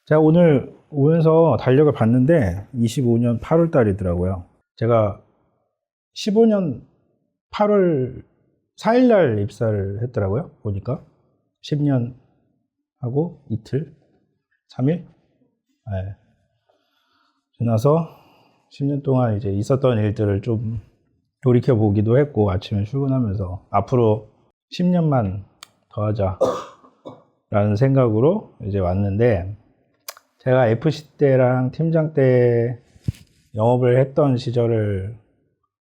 제가 오늘 오면서 달력을 봤는데 25년 8월 달이더라고요. 제가 15년 8월 4일 날 입사를 했더라고요. 보니까 10년 하고 이틀, 3일? 네. 지나서 10년 동안 이제 있었던 일들을 좀 돌이켜 보기도 했고, 아침에 출근하면서 앞으로 10년만 더 하자 라는 생각으로 이제 왔는데, 제가 FC 때랑 팀장 때 영업을 했던 시절을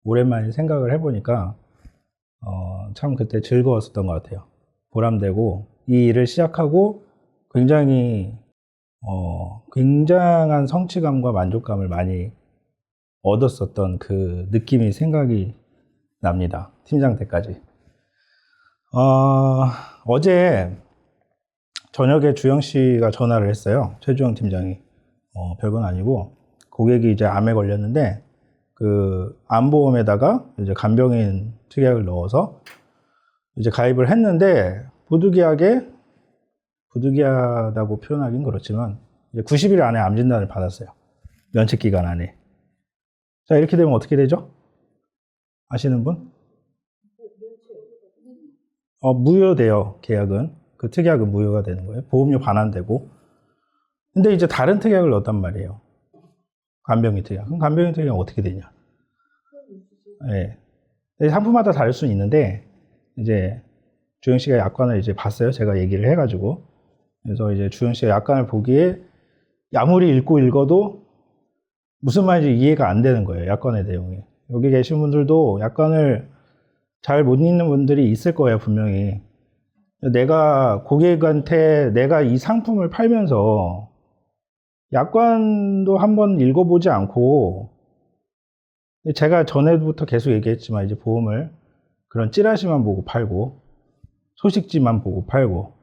오랜만에 생각을 해보니까 참 그때 즐거웠었던 것 같아요. 보람되고, 이 일을 시작하고 굉장히 굉장한 성취감과 만족감을 많이 얻었었던 그 느낌이 생각이 납니다. 팀장 때까지. 어제 저녁에 주영 씨가 전화를 했어요. 최주영 팀장이. 별건 아니고, 고객이 이제 암에 걸렸는데, 그 암보험에다가 이제 간병인 특약을 넣어서 이제 가입을 했는데, 부득이하다고 표현하긴 그렇지만, 이제 90일 안에 암 진단을 받았어요. 면책 기간 안에. 자, 이렇게 되면 어떻게 되죠? 아시는 분? 무효돼요, 계약은. 그 특약은 무효가 되는 거예요. 보험료 반환되고. 근데 이제 다른 특약을 넣었단 말이에요. 간병인 특약. 그럼 간병인 특약은 어떻게 되냐? 네. 상품마다 다를 수는 있는데, 이제 주영 씨가 약관을 이제 봤어요. 제가 얘기를 해가지고. 그래서 이제 주영 씨가 약관을 보기에 아무리 읽어도 무슨 말인지 이해가 안 되는 거예요. 약관의 내용이. 여기 계신 분들도 약관을 잘 못 읽는 분들이 있을 거예요, 분명히. 내가 고객한테 내가 이 상품을 팔면서 약관도 한번 읽어보지 않고, 제가 전에부터 계속 얘기했지만 이제 보험을 그런 찌라시만 보고 팔고, 소식지만 보고 팔고,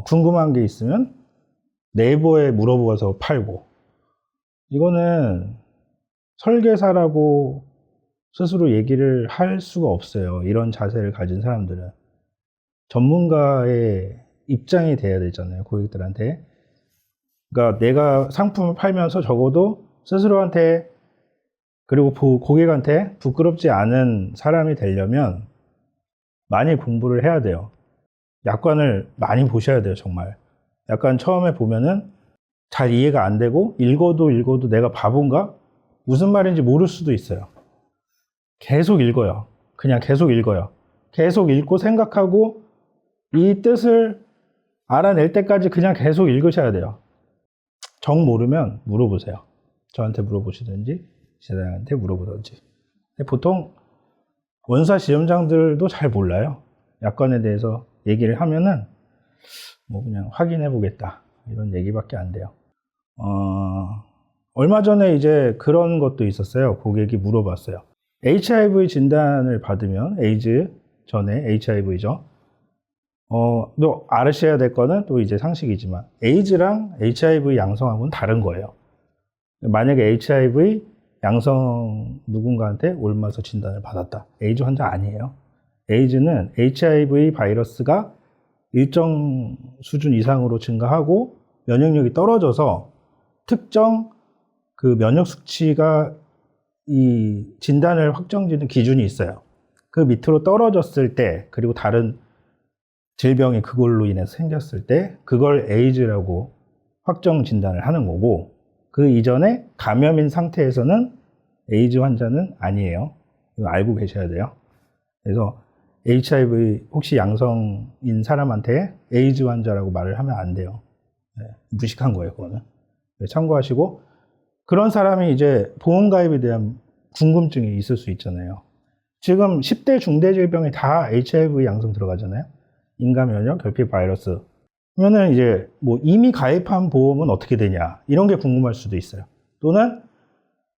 궁금한 게 있으면 네이버에 물어보아서 팔고, 이거는 설계사라고 스스로 얘기를 할 수가 없어요. 이런 자세를 가진 사람들은. 전문가의 입장이 돼야 되잖아요, 고객들한테. 그러니까 내가 상품을 팔면서 적어도 스스로한테, 그리고 고객한테 부끄럽지 않은 사람이 되려면 많이 공부를 해야 돼요. 약관을 많이 보셔야 돼요, 정말. 약관 처음에 보면은 잘 이해가 안 되고, 읽어도 내가 바본가? 무슨 말인지 모를 수도 있어요. 계속 읽어요. 그냥 계속 읽어요. 계속 읽고 생각하고 이 뜻을 알아낼 때까지 그냥 계속 읽으셔야 돼요. 정 모르면 물어보세요. 저한테 물어보시든지 지사장한테 물어보든지. 보통 원사 시험장들도 잘 몰라요. 약관에 대해서 얘기를 하면은 뭐 그냥 확인해 보겠다 이런 얘기밖에 안 돼요. 얼마 전에 이제 그런 것도 있었어요. 고객이 물어봤어요. HIV 진단을 받으면, 에이즈 전에 HIV죠. 또 알으셔야 될 거는 또 이제 상식이지만, 에이즈랑 HIV 양성하고는 다른 거예요. 만약에 HIV 양성 누군가한테 옮아서 진단을 받았다. 에이즈 환자 아니에요. 에이즈는 HIV 바이러스가 일정 수준 이상으로 증가하고 면역력이 떨어져서 특정 그 면역 수치가 이 진단을 확정짓는 기준이 있어요. 그 밑으로 떨어졌을 때, 그리고 다른 질병이 그걸로 인해서 생겼을 때, 그걸 에이즈라고 확정 진단을 하는 거고, 그 이전에 감염인 상태에서는 에이즈 환자는 아니에요. 이거 알고 계셔야 돼요. 그래서 HIV 혹시 양성인 사람한테 에이즈 환자라고 말을 하면 안 돼요. 네, 무식한 거예요, 그거는. 네, 참고하시고, 그런 사람이 이제 보험 가입에 대한 궁금증이 있을 수 있잖아요. 지금 10대 중대 질병이 다 HIV 양성 들어가잖아요. 인간 면역, 결핍 바이러스. 그러면은 이제 뭐 이미 가입한 보험은 어떻게 되냐, 이런 게 궁금할 수도 있어요. 또는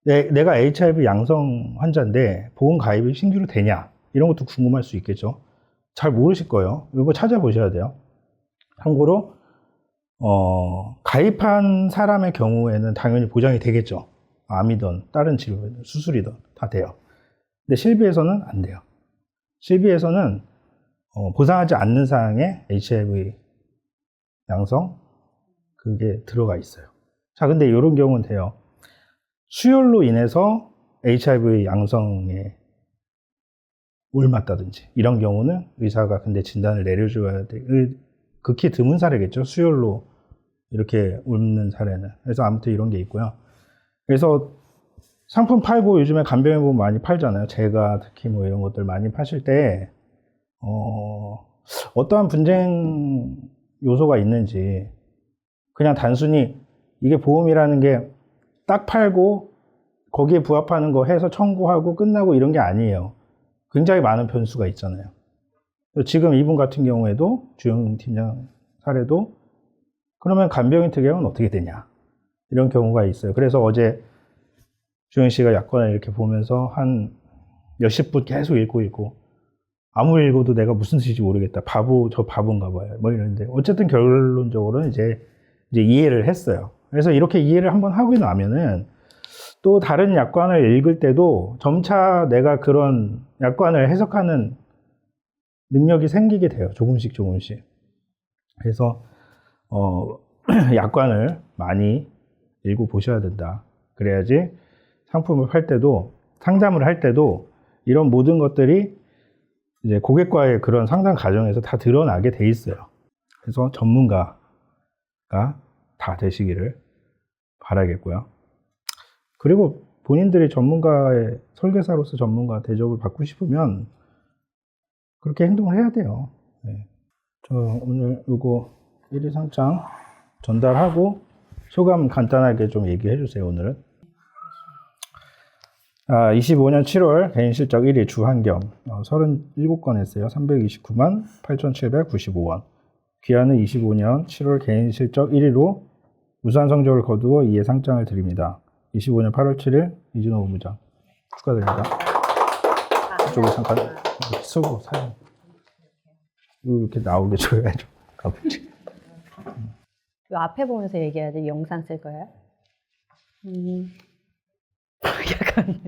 내가 HIV 양성 환자인데 보험 가입이 신규로 되냐, 이런 것도 궁금할 수 있겠죠. 잘 모르실 거예요. 이거 찾아보셔야 돼요. 참고로 가입한 사람의 경우에는 당연히 보장이 되겠죠. 암이든 다른 치료든 수술이든 다 돼요. 근데 실비에서는 안 돼요. 실비에서는 보상하지 않는 사항에 HIV 양성 그게 들어가 있어요. 자, 근데 이런 경우는 돼요. 수혈로 인해서 HIV 양성에 옮았다든지 이런 경우는 의사가 근데 진단을 내려줘야 돼. 극히 드문 사례겠죠. 수혈로 이렇게 옮는 사례는. 그래서 아무튼 이런 게 있고요. 그래서 상품 팔고 요즘에 간병인보험 많이 팔잖아요. 제가 특히 뭐 이런 것들 많이 파실 때 어떠한 분쟁 요소가 있는지 그냥 단순히 이게 보험이라는 게 딱 팔고 거기에 부합하는 거 해서 청구하고 끝나고 이런 게 아니에요. 굉장히 많은 변수가 있잖아요. 지금 이분 같은 경우에도 주영 팀장 사례도 그러면 간병인 특약은 어떻게 되냐 이런 경우가 있어요. 그래서 어제 주영 씨가 약관을 이렇게 보면서 한 몇십 분 계속 읽고 아무리 읽어도 내가 무슨 뜻인지 모르겠다. 저 바본가 봐요. 뭐 이러는데 어쨌든 결론적으로는 이제 이해를 했어요. 그래서 이렇게 이해를 한번 하고 나면은 또 다른 약관을 읽을 때도 점차 내가 그런 약관을 해석하는 능력이 생기게 돼요. 조금씩. 그래서 약관을 많이 읽고 보셔야 된다. 그래야지 상품을 팔 때도 상담을 할 때도 이런 모든 것들이 이제 고객과의 그런 상담 과정에서 다 드러나게 돼 있어요. 그래서 전문가가 다 되시기를 바라겠고요. 그리고 본인들이 전문가의 설계사로서 전문가 대접을 받고 싶으면 그렇게 행동을 해야 돼요. 네. 저 오늘 요거 1위 상장 전달하고 소감 간단하게 좀 얘기해 주세요. 오늘은 25년 7월 개인실적 1위 주한겸 37건 했어요. 329만 8,795원. 귀하는 25년 7월 개인실적 1위로 우수한 성적을 거두어 이에 상장을 드립니다. 25년 8월 7일 이진호 본부장 축하드립니다. 이쪽에 잠깐 쓰고 사연 이렇게 나오게 줘야죠. 가끔씩. 요 앞에 보면서 얘기해야지. 영상 쓸 거예요? 약간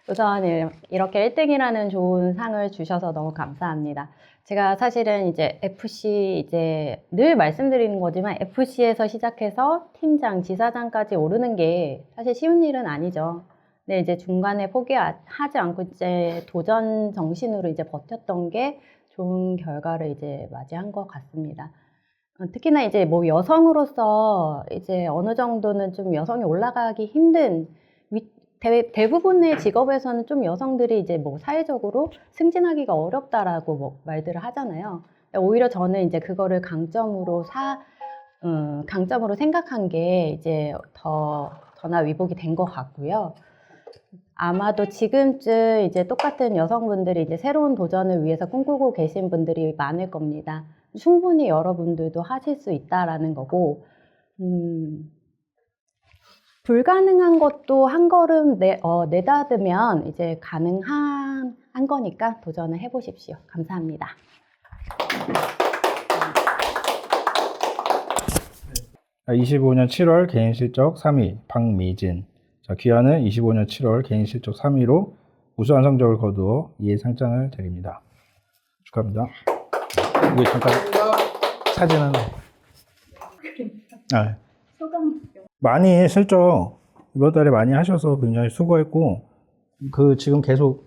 우선 이렇게 1등이라는 좋은 상을 주셔서 너무 감사합니다. 제가 사실은 이제 FC 이제 늘 말씀드리는 거지만 FC에서 시작해서 팀장, 지사장까지 오르는 게 사실 쉬운 일은 아니죠. 근데 이제 중간에 포기하지 않고 이제 도전 정신으로 이제 버텼던 게 좋은 결과를 이제 맞이한 것 같습니다. 특히나 이제 뭐 여성으로서 이제 어느 정도는 좀 여성이 올라가기 힘든 대부분의 직업에서는 좀 여성들이 이제 뭐 사회적으로 승진하기가 어렵다라고 뭐 말들을 하잖아요. 오히려 저는 이제 그거를 강점으로 생각한 게 이제 더나 위복이 된 것 같고요. 아마도 지금쯤 이제 똑같은 여성분들이 이제 새로운 도전을 위해서 꿈꾸고 계신 분들이 많을 겁니다. 충분히 여러분들도 하실 수 있다라는 거고, 불가능한 것도 한 걸음 내다으면 이제 가능한 거니까 도전을 해보십시오. 감사합니다. 25년 7월 개인실적 3위 박미진. 자, 귀하는 25년 7월 개인실적 3위로 우수한 성적을 거두어 이에 상장을 드립니다. 축하합니다. 우리 잠깐 사진은 소감 많이 실적 이번 달에 많이 하셔서 굉장히 수고했고 지금 계속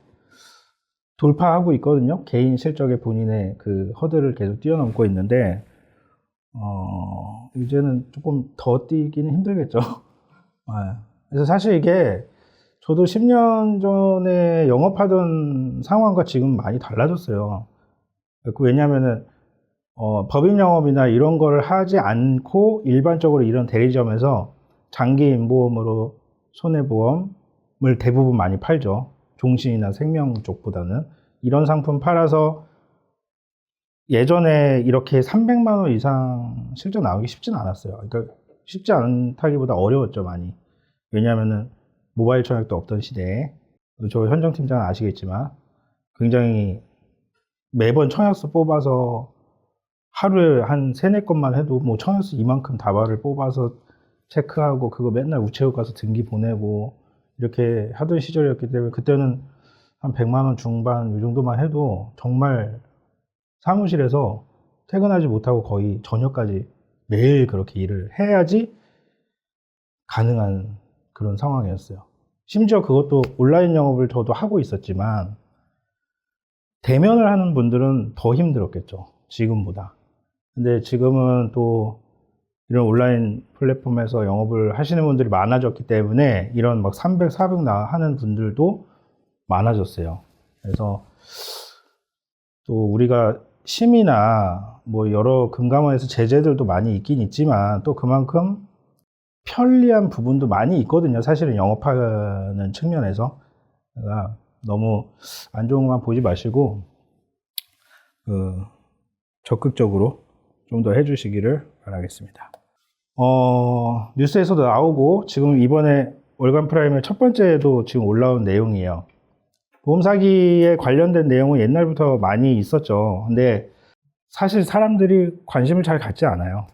돌파하고 있거든요. 개인 실적에 본인의 그 허들을 계속 뛰어넘고 있는데 이제는 조금 더 뛰기는 힘들겠죠. 그래서 사실 이게 저도 10년 전에 영업하던 상황과 지금 많이 달라졌어요. 왜냐하면은 법인 영업이나 이런 거를 하지 않고 일반적으로 이런 대리점에서 장기 임보험으로 손해보험을 대부분 많이 팔죠. 종신이나 생명 쪽보다는. 이런 상품 팔아서 예전에 이렇게 300만 원 이상 실적 나오기 쉽진 않았어요. 그러니까 쉽지 않다기보다 어려웠죠, 많이. 왜냐하면은 모바일 청약도 없던 시대에, 저 현정팀장은 아시겠지만 굉장히 매번 청약서 뽑아서 하루에 한 3-4건만 해도 뭐 청약서 이만큼 다발을 뽑아서 체크하고 그거 맨날 우체국 가서 등기 보내고 이렇게 하던 시절이었기 때문에 그때는 한 100만 원 중반 이 정도만 해도 정말 사무실에서 퇴근하지 못하고 거의 저녁까지 매일 그렇게 일을 해야지 가능한 그런 상황이었어요. 심지어 그것도 온라인 영업을 저도 하고 있었지만 대면을 하는 분들은 더 힘들었겠죠. 지금보다. 근데 지금은 또 이런 온라인 플랫폼에서 영업을 하시는 분들이 많아졌기 때문에 이런 막 300, 400 하는 분들도 많아졌어요. 그래서 또 우리가 심의나 뭐 여러 금감원에서 제재들도 많이 있긴 있지만 또 그만큼 편리한 부분도 많이 있거든요. 사실은 영업하는 측면에서. 그러니까 너무 안 좋은 것만 보지 마시고 적극적으로 좀 더 해주시기를 바라겠습니다. 뉴스에서도 나오고 지금 이번에 월간 프라임의 첫 번째에도 지금 올라온 내용이에요. 보험 사기에 관련된 내용은 옛날부터 많이 있었죠. 근데 사실 사람들이 관심을 잘 갖지 않아요.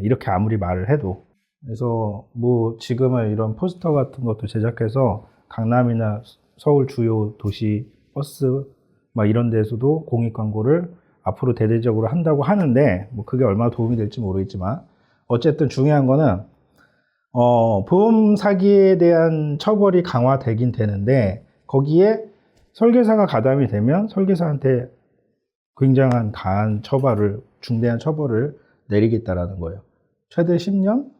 이렇게 아무리 말을 해도. 그래서 뭐 지금은 이런 포스터 같은 것도 제작해서 강남이나 서울 주요 도시 버스 막 이런 데서도 공익 광고를 앞으로 대대적으로 한다고 하는데 뭐 그게 얼마나 도움이 될지 모르겠지만 어쨌든 중요한 거는 보험 사기에 대한 처벌이 강화되긴 되는데 거기에 설계사가 가담이 되면 설계사한테 굉장한 강한 처벌을 중대한 처벌을 내리겠다라는 거예요. 최대 10년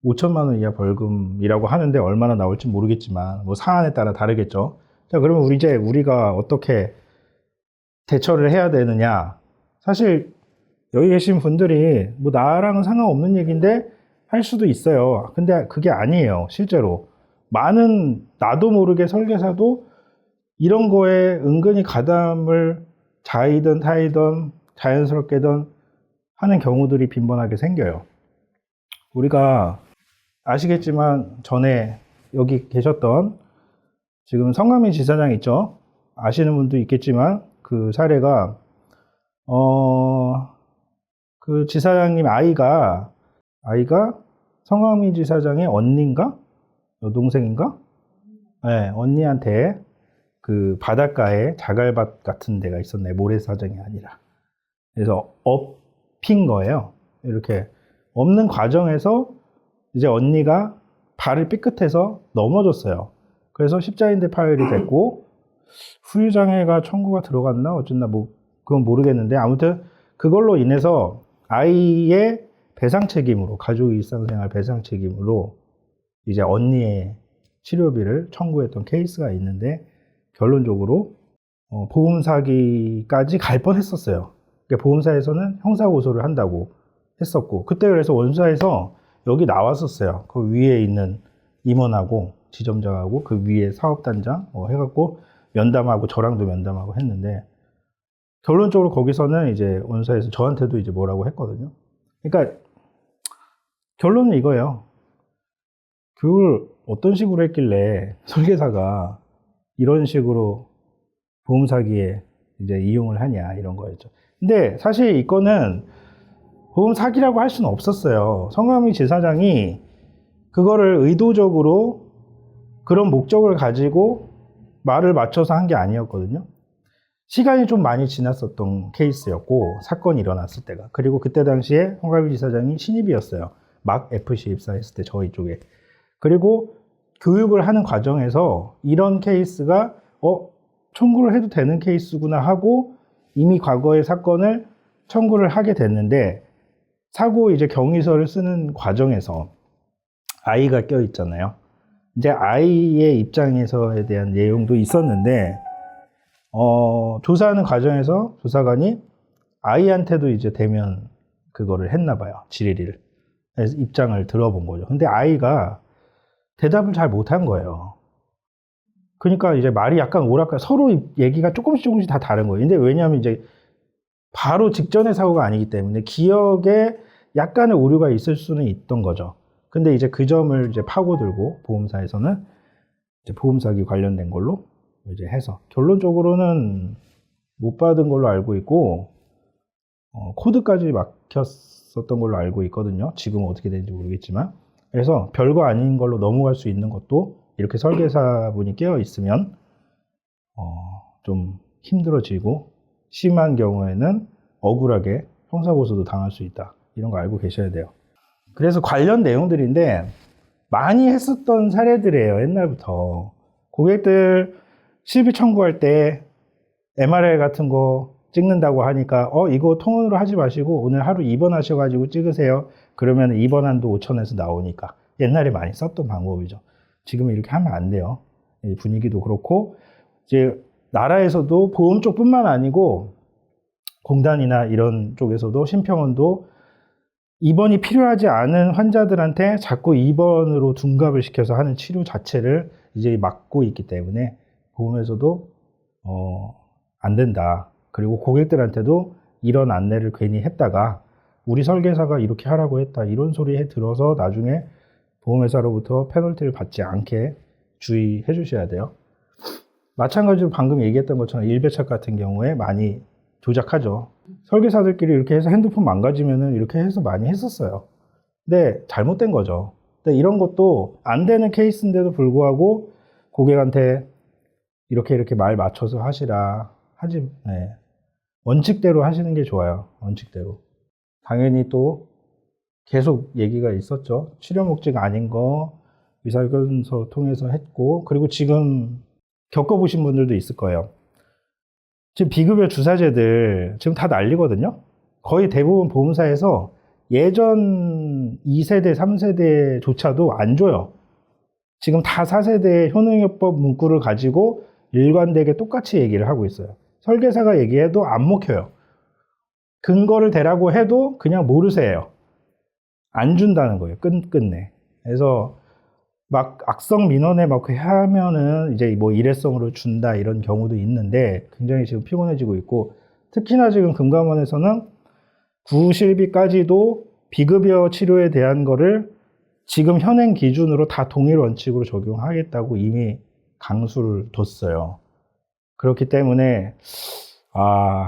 5천만 원 이하 벌금이라고 하는데 얼마나 나올지 모르겠지만 뭐 사안에 따라 다르겠죠. 자, 그러면 우리가 어떻게 대처를 해야 되느냐? 사실 여기 계신 분들이 뭐 나랑은 상관없는 얘기인데 할 수도 있어요. 근데 그게 아니에요. 실제로 많은 나도 모르게 설계사도 이런 거에 은근히 가담을 자의든 타의든 자연스럽게든 하는 경우들이 빈번하게 생겨요. 우리가 아시겠지만 전에 여기 계셨던 지금 성남시 지사장 있죠? 아시는 분도 있겠지만 그 사례가 그 지사장님 아이가 성남시 지사장의 언니인가? 여동생인가? 네, 언니한테 그 바닷가에 자갈밭 같은 데가 있었네. 모래사장이 아니라. 그래서 엎인 거예요. 이렇게 엎는 과정에서 이제 언니가 발을 삐끗해서 넘어졌어요. 그래서 십자인대 파열이 됐고 후유장애가 청구가 들어갔나 어쨌나 뭐 그건 모르겠는데 아무튼 그걸로 인해서 아이의 배상 책임으로 가족 일상생활 배상 책임으로 이제 언니의 치료비를 청구했던 케이스가 있는데 결론적으로 보험 사기까지 갈 뻔했었어요. 그러니까 보험사에서는 형사 고소를 한다고 했었고 그때 그래서 원사에서 여기 나왔었어요. 그 위에 있는 임원하고 지점장하고 그 위에 사업단장 해갖고 면담하고 저랑도 면담하고 했는데 결론적으로 거기서는 이제 원사에서 저한테도 이제 뭐라고 했거든요. 그러니까 결론은 이거예요. 그걸 어떤 식으로 했길래 설계사가 이런 식으로 보험 사기에 이제 이용을 하냐 이런 거였죠. 근데 사실 이거는 보험 사기라고 할 수는 없었어요. 성남시 지사장이 그거를 의도적으로 그런 목적을 가지고 말을 맞춰서 한 게 아니었거든요. 시간이 좀 많이 지났었던 케이스였고 사건이 일어났을 때가. 그리고 그때 당시에 홍가비 지사장이 신입이었어요. 막 FC 입사했을 때 저희 쪽에. 그리고 교육을 하는 과정에서 이런 케이스가 청구를 해도 되는 케이스구나 하고 이미 과거의 사건을 청구를 하게 됐는데 사고 이제 경위서를 쓰는 과정에서 아이가 껴 있잖아요. 이제 아이의 입장에서에 대한 내용도 있었는데 조사하는 과정에서 조사관이 아이한테도 이제 대면 그거를 했나 봐요. 질의를. 그래서 입장을 들어본 거죠. 근데 아이가 대답을 잘 못한 거예요. 그러니까 이제 말이 약간 오락가 서로 얘기가 조금씩 다 다른 거예요. 근데 왜냐하면 이제 바로 직전의 사고가 아니기 때문에 기억에 약간의 오류가 있을 수는 있던 거죠. 근데 이제 그 점을 이제 파고들고 보험사에서는 이제 보험 사기 관련된 걸로 이제 해서 결론적으로는 못 받은 걸로 알고 있고 코드까지 막혔었던 걸로 알고 있거든요. 지금 어떻게 되는지 모르겠지만 그래서 별거 아닌 걸로 넘어갈 수 있는 것도 이렇게 설계사분이 깨어 있으면 좀 힘들어지고 심한 경우에는 억울하게 형사고소도 당할 수 있다. 이런 거 알고 계셔야 돼요. 그래서 관련 내용들인데 많이 했었던 사례들이에요. 옛날부터. 고객들 실비 청구할 때 MRI 같은 거 찍는다고 하니까 이거 통원으로 하지 마시고 오늘 하루 입원하셔가지고 찍으세요. 그러면 입원한도 5,000원에서 나오니까. 옛날에 많이 썼던 방법이죠. 지금은 이렇게 하면 안 돼요. 분위기도 그렇고 이제 나라에서도 보험 쪽뿐만 아니고 공단이나 이런 쪽에서도 심평원도 입원이 필요하지 않은 환자들한테 자꾸 입원으로 둔갑을 시켜서 하는 치료 자체를 이제 막고 있기 때문에 보험에서도 안 된다. 그리고 고객들한테도 이런 안내를 괜히 했다가 우리 설계사가 이렇게 하라고 했다. 이런 소리 들어서 나중에 보험회사로부터 페널티를 받지 않게 주의해 주셔야 돼요. 마찬가지로 방금 얘기했던 것처럼 일배착 같은 경우에 많이 조작하죠. 설계사들끼리 이렇게 해서 핸드폰 망가지면은 이렇게 해서 많이 했었어요. 근데 잘못된 거죠. 근데 이런 것도 안 되는 케이스인데도 불구하고 고객한테 이렇게 말 맞춰서 하시라. 네. 원칙대로 하시는 게 좋아요. 원칙대로. 당연히 또 계속 얘기가 있었죠. 치료 목적 아닌 거 의사결정서 통해서 했고, 그리고 지금 겪어보신 분들도 있을 거예요. 지금 비급여 주사제들 지금 다 난리거든요. 거의 대부분 보험사에서 예전 2세대, 3세대조차도 안 줘요. 지금 다 4세대 효능요법 문구를 가지고 일관되게 똑같이 얘기를 하고 있어요. 설계사가 얘기해도 안 먹혀요. 근거를 대라고 해도 그냥 모르세요. 안 준다는 거예요. 끝내. 그래서 막 악성 민원에 막 하면은 이제 뭐 일회성으로 준다 이런 경우도 있는데 굉장히 지금 피곤해지고 있고, 특히나 지금 금감원에서는 구실비까지도 비급여 치료에 대한 거를 지금 현행 기준으로 다 동일 원칙으로 적용하겠다고 이미 강수를 뒀어요. 그렇기 때문에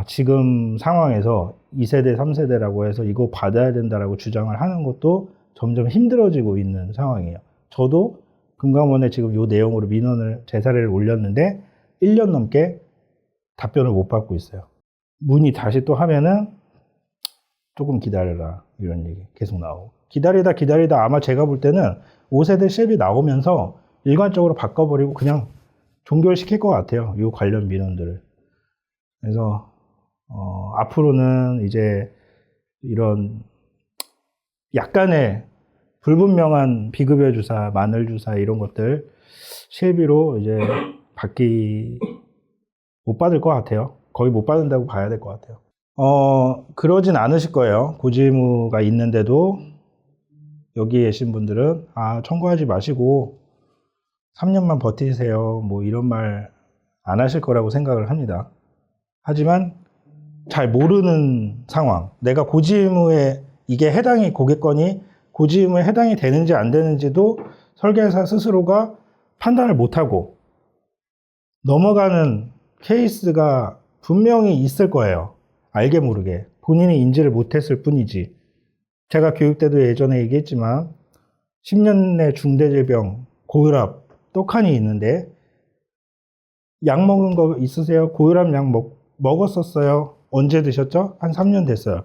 지금 상황에서 2세대, 3세대라고 해서 이거 받아야 된다라고 주장을 하는 것도 점점 힘들어지고 있는 상황이에요. 저도 금감원에 지금 이 내용으로 제 사례를 올렸는데 1년 넘게 답변을 못 받고 있어요. 문의 다시 또 하면은 조금 기다려라 이런 얘기 계속 나오고, 기다리다 아마 제가 볼 때는 5세대 실비 나오면서 일관적으로 바꿔버리고 그냥 종결시킬 것 같아요. 이 관련 민원들을. 그래서 앞으로는 이제 이런 약간의 불분명한 비급여 주사, 마늘 주사 이런 것들 실비로 이제 못 받을 것 같아요. 거의 못 받는다고 봐야 될 것 같아요. 그러진 않으실 거예요. 고지의무가 있는데도 여기 계신 분들은 청구하지 마시고 3년만 버티세요. 뭐 이런 말 안 하실 거라고 생각을 합니다. 하지만 잘 모르는 상황, 내가 고지의무에 고객건이 고지의무에 해당이 되는지 안 되는지도 설계사 스스로가 판단을 못하고 넘어가는 케이스가 분명히 있을 거예요. 알게 모르게. 본인이 인지를 못했을 뿐이지. 제가 교육 때도 예전에 얘기했지만 10년 내 중대질병, 고혈압, 떡하니 있는데 약 먹은 거 있으세요? 고혈압 약 먹었었어요. 언제 드셨죠? 한 3년 됐어요.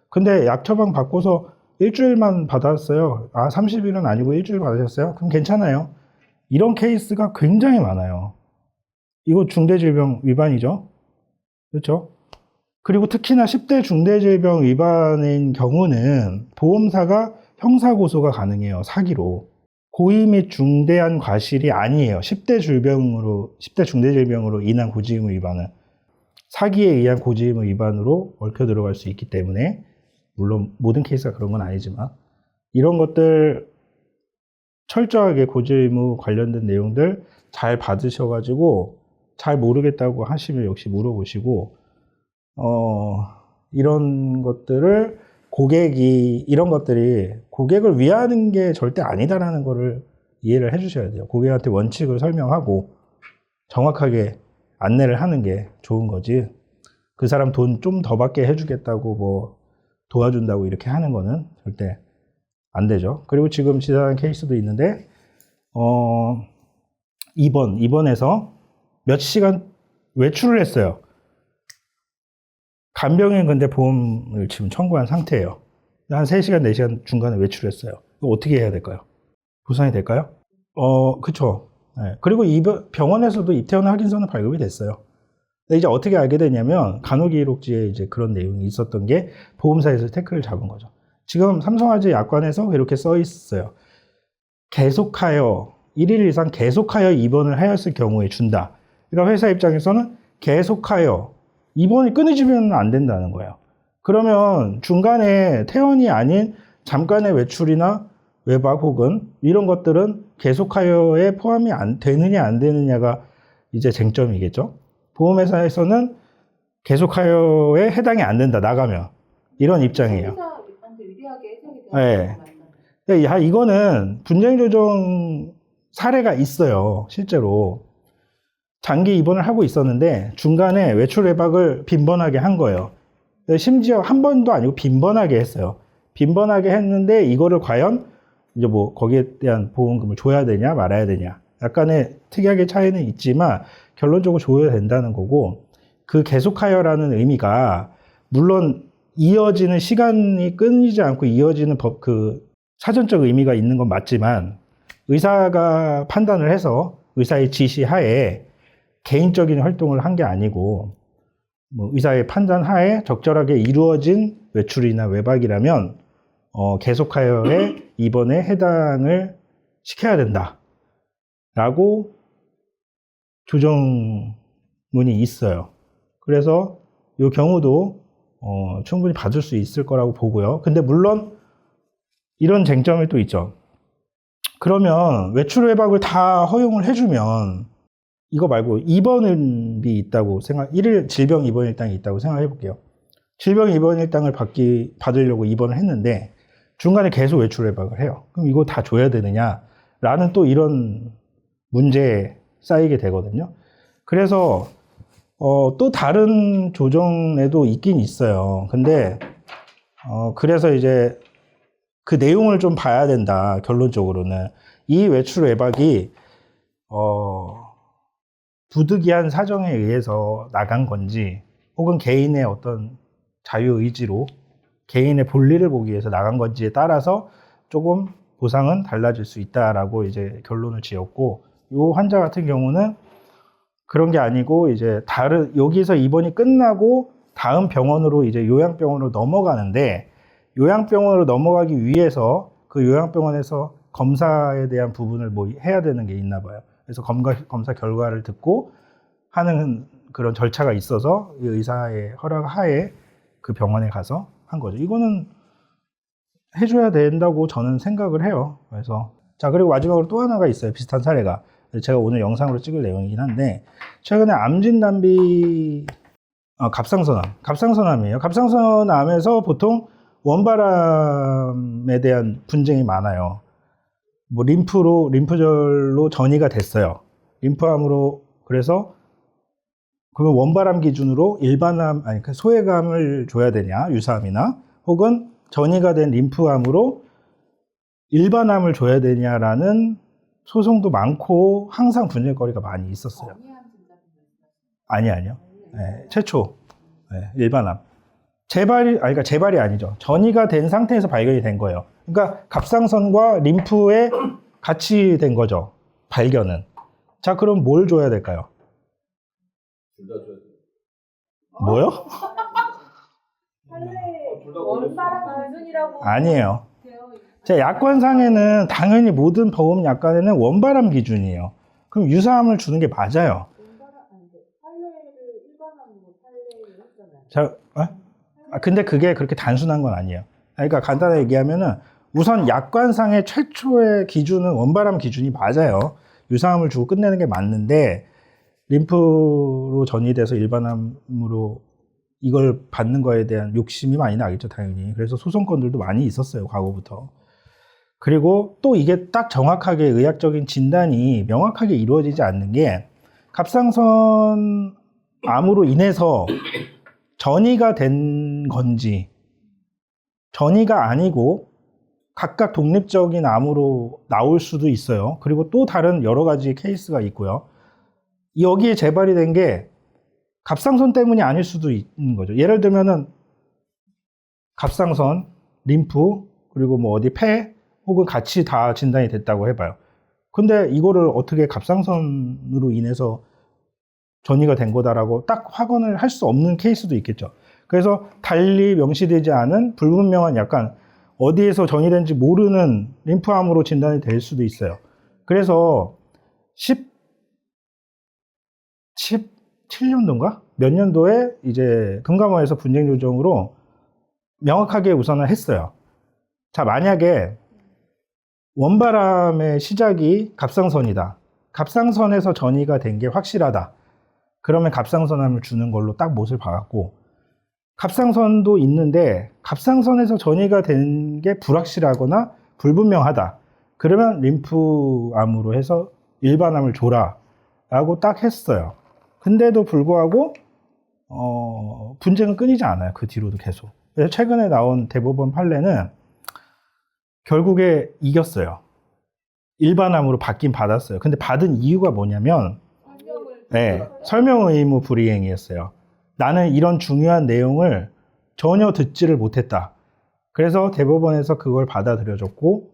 근데 약 처방 받고서 일주일만 받았어요. 30일은 아니고 일주일 받으셨어요? 그럼 괜찮아요. 이런 케이스가 굉장히 많아요. 이거 중대질병 위반이죠. 그렇죠? 그리고 특히나 10대 중대질병 위반인 경우는 보험사가 형사고소가 가능해요. 사기로. 고의 및 중대한 과실이 아니에요. 10대 중대질병으로 인한 고지의무 위반은 사기에 의한 고지의무 위반으로 얽혀 들어갈 수 있기 때문에, 물론 모든 케이스가 그런 건 아니지만 이런 것들 철저하게 고지의무 관련된 내용들 잘 받으셔가지고 잘 모르겠다고 하시면 역시 물어보시고, 이런 것들을 이런 것들이 고객을 위하는 게 절대 아니다라는 거를 이해를 해 주셔야 돼요. 고객한테 원칙을 설명하고 정확하게 안내를 하는 게 좋은 거지, 그 사람 돈 좀 더 받게 해주겠다고 뭐 도와준다고 이렇게 하는 거는 절대 안 되죠. 그리고 지금 지나간 케이스도 있는데, 입원해서 몇 시간 외출을 했어요. 간병인 근데 보험을 지금 청구한 상태예요. 한 3시간, 4시간 중간에 외출했어요. 이거 어떻게 해야 될까요? 보상이 될까요? 그쵸. 네. 그리고 병원에서도 입퇴원 확인서는 발급이 됐어요. 근데 이제 어떻게 알게 되냐면 간호기록지에 이제 그런 내용이 있었던 게 보험사에서 태클을 잡은 거죠. 지금 삼성화재 약관에서 이렇게 써 있어요. 계속하여 1일 이상 계속하여 입원을 하였을 경우에 준다. 그러니까 회사 입장에서는 계속하여 입원이 끊어지면 안 된다는 거예요. 그러면 중간에 퇴원이 아닌 잠깐의 외출이나 외박 혹은 이런 것들은 계속하여에 포함이 되느냐 안 되느냐가 이제 쟁점이겠죠. 보험회사에서는 계속하여에 해당이 안 된다, 나가면. 이런 입장이에요. 회사한테 유리하게 해석이 네. 야, 이거는 분쟁 조정 사례가 있어요, 실제로. 장기 입원을 하고 있었는데 중간에 외출 외박을 빈번하게 한 거예요. 심지어 한 번도 아니고 빈번하게 했어요. 빈번하게 했는데 이거를 과연 이제 뭐 거기에 대한 보험금을 줘야 되냐 말아야 되냐 약간의 특이하게 차이는 있지만 결론적으로 줘야 된다는 거고, 그 계속하여라는 의미가 물론 이어지는 시간이 끊이지 않고 이어지는 그 사전적 의미가 있는 건 맞지만 의사가 판단을 해서 의사의 지시 하에 개인적인 활동을 한 게 아니고 뭐 의사의 판단 하에 적절하게 이루어진 외출이나 외박이라면 계속하여의 입원에 해당을 시켜야 된다라고 조정문이 있어요. 그래서 이 경우도 충분히 받을 수 있을 거라고 보고요. 근데 물론 이런 쟁점이 또 있죠. 그러면 외출 외박을 다 허용을 해주면 이거 말고 입원비 있다고 일일 질병 입원 일당이 있다고 생각해 볼게요. 질병 입원 일당을 받으려고 입원을 했는데 중간에 계속 외출 외박을 해요. 그럼 이거 다 줘야 되느냐라는 또 이런 문제에 쌓이게 되거든요. 그래서 또 다른 조정에도 있긴 있어요. 근데 그래서 이제 그 내용을 좀 봐야 된다. 결론적으로는 이 외출 외박이 부득이한 사정에 의해서 나간 건지 혹은 개인의 어떤 자유의지로 개인의 볼일을 보기 위해서 나간 건지에 따라서 조금 보상은 달라질 수 있다라고 이제 결론을 지었고, 이 환자 같은 경우는 그런 게 아니고 이제 여기서 입원이 끝나고 다음 병원으로 이제 요양병원으로 넘어가는데, 요양병원으로 넘어가기 위해서 그 요양병원에서 검사에 대한 부분을 뭐 해야 되는 게 있나 봐요. 그래서 검사 결과를 듣고 하는 그런 절차가 있어서 이 의사의 허락 하에 그 병원에 가서 한 거죠. 이거는 해줘야 된다고 저는 생각을 해요. 그래서 자, 그리고 마지막으로 또 하나가 있어요. 비슷한 사례가. 제가 오늘 영상으로 찍을 내용이긴 한데, 최근에 암진단비 갑상선암이에요. 갑상선암에서 보통 원바람에 대한 분쟁이 많아요. 뭐 림프절로 전이가 됐어요. 림프암으로. 그래서 그러면 원바람 기준으로 일반암, 소외감을 줘야 되냐, 유사암이나, 혹은 전이가 된 림프암으로 일반암을 줘야 되냐라는 소송도 많고 항상 분쟁거리가 많이 있었어요. 아니요. 네, 최초. 네, 일반암. 재발이 아니죠. 전이가 된 상태에서 발견이 된 거예요. 그러니까 갑상선과 림프에 같이 된 거죠. 발견은. 자, 그럼 뭘 줘야 될까요? 둘 다 줘야 돼. 뭐요? 원바람 기준이라고 아니에요. 자, 약관상에는 당연히 모든 보험 약관에는 원바람 기준이에요. 그럼 유사암을 주는 게 맞아요. 판례를 일반암으로 판례를 했잖아요. 자, 근데 그게 그렇게 단순한 건 아니에요. 그러니까 간단하게 얘기하면은 우선 약관상의 최초의 기준은 원바람 기준이 맞아요. 유사암을 주고 끝내는 게 맞는데 림프로 전이돼서 일반암으로 이걸 받는 거에 대한 욕심이 많이 나겠죠, 당연히. 그래서 소송건들도 많이 있었어요, 과거부터. 그리고 또 이게 딱 정확하게 의학적인 진단이 명확하게 이루어지지 않는 게, 갑상선 암으로 인해서 전이가 된 건지 전이가 아니고 각각 독립적인 암으로 나올 수도 있어요. 그리고 또 다른 여러 가지 케이스가 있고요. 여기에 재발이 된 게 갑상선 때문이 아닐 수도 있는 거죠. 예를 들면은 갑상선 림프, 그리고 뭐 어디 폐, 혹은 같이 다 진단이 됐다고 해봐요. 근데 이거를 어떻게 갑상선으로 인해서 전이가 된 거다라고 딱 확언을 할 수 없는 케이스도 있겠죠. 그래서 달리 명시되지 않은 불분명한 약간 어디에서 전이된지 모르는 림프암으로 진단이 될 수도 있어요. 그래서 17년도인가? 몇 년도에 이제 금감원에서 분쟁 조정으로 명확하게 우선은 했어요. 자, 만약에 원바람의 시작이 갑상선이다. 갑상선에서 전이가 된 게 확실하다. 그러면 갑상선암을 주는 걸로 딱 못을 박았고, 갑상선도 있는데 갑상선에서 전이가 된 게 불확실하거나 불분명하다. 그러면 림프암으로 해서 일반암을 줘라 라고 딱 했어요. 근데도 불구하고 분쟁은 끊이지 않아요. 그 뒤로도 계속. 그래서 최근에 나온 대법원 판례는 결국에 이겼어요. 일반암으로 받긴 받았어요. 근데 받은 이유가 뭐냐면 설명 의무 불이행이었어요. 나는 이런 중요한 내용을 전혀 듣지를 못했다. 그래서 대법원에서 그걸 받아들여줬고,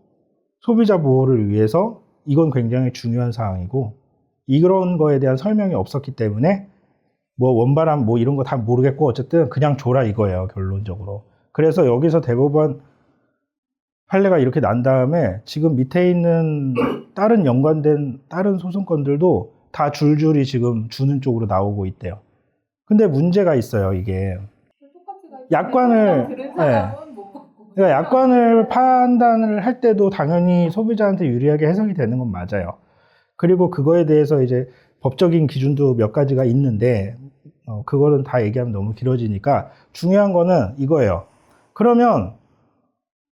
소비자 보호를 위해서 이건 굉장히 중요한 사항이고, 이런 거에 대한 설명이 없었기 때문에 뭐 원바람 뭐 이런 거 다 모르겠고 어쨌든 그냥 줘라 이거예요, 결론적으로. 그래서 여기서 대법원 판례가 이렇게 난 다음에 지금 밑에 있는 다른 연관된 다른 소송건들도 다 줄줄이 지금 주는 쪽으로 나오고 있대요. 근데 문제가 있어요, 이게. 약관을, 그러니까 약관을 판단을 할 때도 당연히 소비자한테 유리하게 해석이 되는 건 맞아요. 그리고 그거에 대해서 이제 법적인 기준도 몇 가지가 있는데, 그거는 다 얘기하면 너무 길어지니까 중요한 거는 이거예요. 그러면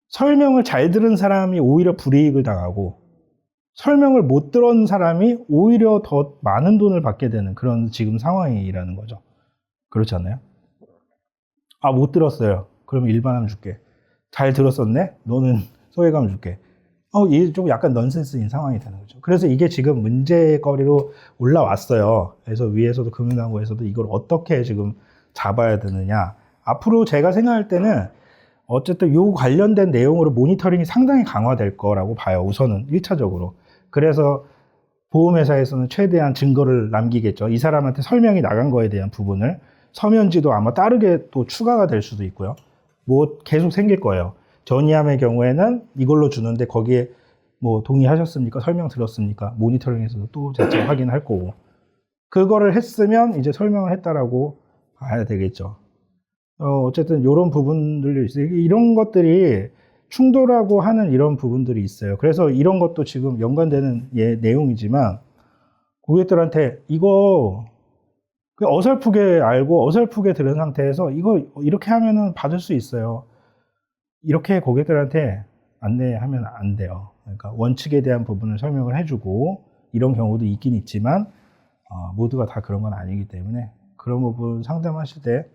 설명을 잘 들은 사람이 오히려 불이익을 당하고, 설명을 못 들은 사람이 오히려 더 많은 돈을 받게 되는 그런 지금 상황이라는 거죠. 그렇지 않나요? 아, 못 들었어요. 그럼 일반암 줄게. 잘 들었었네? 너는 소외감 줄게. 이게 좀 약간 넌센스인 상황이 되는 거죠. 그래서 이게 지금 문제거리로 올라왔어요. 그래서 위에서도 금융당국에서도 이걸 어떻게 지금 잡아야 되느냐. 앞으로 제가 생각할 때는 어쨌든 요 관련된 내용으로 모니터링이 상당히 강화될 거라고 봐요. 우선은 1차적으로. 그래서 보험회사에서는 최대한 증거를 남기겠죠. 이 사람한테 설명이 나간 거에 대한 부분을. 서면지도 아마 따르게 또 추가가 될 수도 있고요. 뭐 계속 생길 거예요. 전이암의 경우에는 이걸로 주는데 거기에 뭐 동의하셨습니까? 설명 들었습니까? 모니터링에서도 또 재차 확인할 거고. 그거를 했으면 이제 설명을 했다라고 봐야 되겠죠. 어쨌든 이런 부분들이 있어요. 이런 것들이 충돌하고 하는 이런 부분들이 있어요. 그래서 이런 것도 지금 연관되는 내용이지만 고객들한테 이거 어설프게 알고 어설프게 들은 상태에서 이거 이렇게 하면은 받을 수 있어요. 이렇게 고객들한테 안내하면 안 돼요. 그러니까 원칙에 대한 부분을 설명을 해주고 이런 경우도 있긴 있지만 모두가 다 그런 건 아니기 때문에 그런 부분 상담하실 때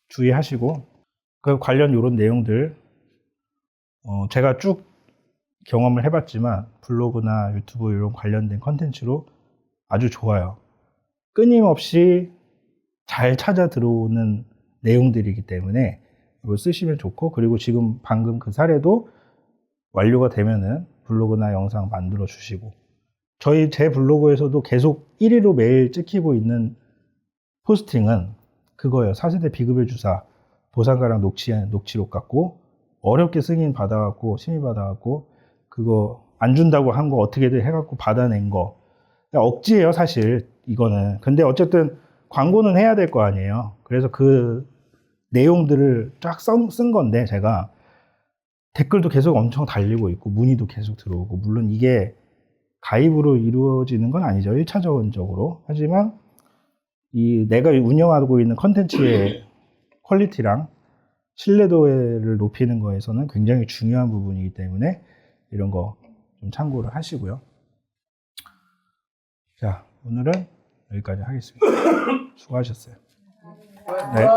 주의하시고 그 관련 이런 내용들 제가 쭉 경험을 해봤지만 블로그나 유튜브 이런 관련된 컨텐츠로 아주 좋아요. 끊임없이 잘 찾아 들어오는 내용들이기 때문에 이걸 쓰시면 좋고, 그리고 지금 방금 그 사례도 완료가 되면은 블로그나 영상 만들어 주시고, 제 블로그에서도 계속 1위로 매일 찍히고 있는 포스팅은 그거예요. 4세대 비급여 주사 보상가랑 녹취록 갖고 어렵게 승인 받아갖고 심의 받아갖고 그거 안 준다고 한 거 어떻게든 해갖고 받아낸 거. 억지예요, 사실 이거는. 근데 어쨌든 광고는 해야 될 거 아니에요. 그래서 그 내용들을 쫙 쓴 건데 제가 댓글도 계속 엄청 달리고 있고 문의도 계속 들어오고, 물론 이게 가입으로 이루어지는 건 아니죠, 1차적으로. 하지만 내가 운영하고 있는 컨텐츠의 퀄리티랑 신뢰도를 높이는 거에서는 굉장히 중요한 부분이기 때문에 이런 거 좀 참고를 하시고요. 자, 오늘은 여기까지 하겠습니다. 수고하셨어요. 네.